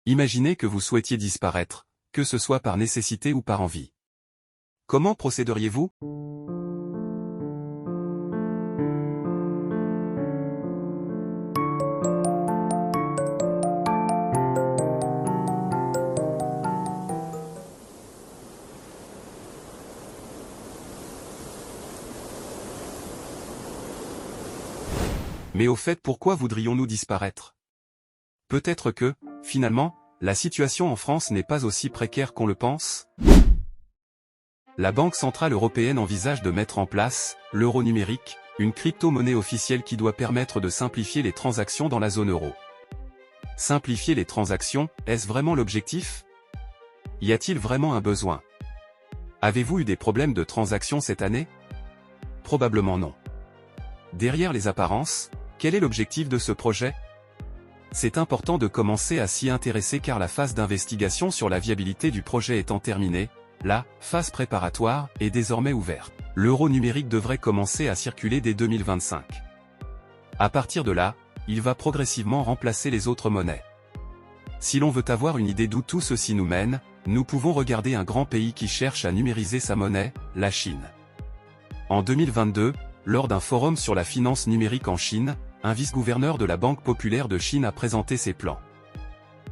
Imaginez que vous souhaitiez disparaître, que ce soit par nécessité ou par envie. Comment procéderiez-vous? Mais au fait, pourquoi voudrions-nous disparaître? Peut-être que, finalement, la situation en France n'est pas aussi précaire qu'on le pense? La Banque Centrale Européenne envisage de mettre en place, l'euro numérique, une crypto-monnaie officielle qui doit permettre de simplifier les transactions dans la zone euro. Simplifier les transactions, est-ce vraiment l'objectif? Y a-t-il vraiment un besoin? Avez-vous eu des problèmes de transactions cette année? Probablement non. Derrière les apparences, quel est l'objectif de ce projet? C'est important de commencer à s'y intéresser car la phase d'investigation sur la viabilité du projet étant terminée, la phase préparatoire est désormais ouverte. L'euro numérique devrait commencer à circuler dès 2025. À partir de là, il va progressivement remplacer les autres monnaies. Si l'on veut avoir une idée d'où tout ceci nous mène, nous pouvons regarder un grand pays qui cherche à numériser sa monnaie, la Chine. En 2022, lors d'un forum sur la finance numérique en Chine, un vice-gouverneur de la Banque populaire de Chine a présenté ses plans.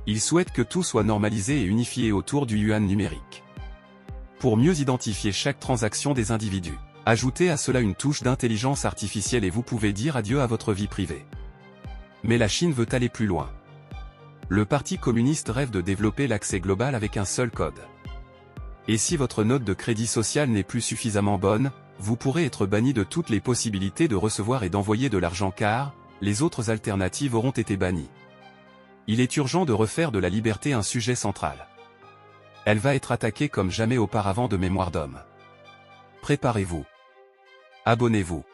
Il souhaite que tout soit normalisé et unifié autour du yuan numérique. Pour mieux identifier chaque transaction des individus, ajoutez à cela une touche d'intelligence artificielle et vous pouvez dire adieu à votre vie privée. Mais la Chine veut aller plus loin. Le Parti communiste rêve de développer l'accès global avec un seul code. Et si votre note de crédit social n'est plus suffisamment bonne, vous pourrez être banni de toutes les possibilités de recevoir et d'envoyer de l'argent car, les autres alternatives auront été bannies. Il est urgent de refaire de la liberté un sujet central. Elle va être attaquée comme jamais auparavant de mémoire d'homme. Préparez-vous. Abonnez-vous.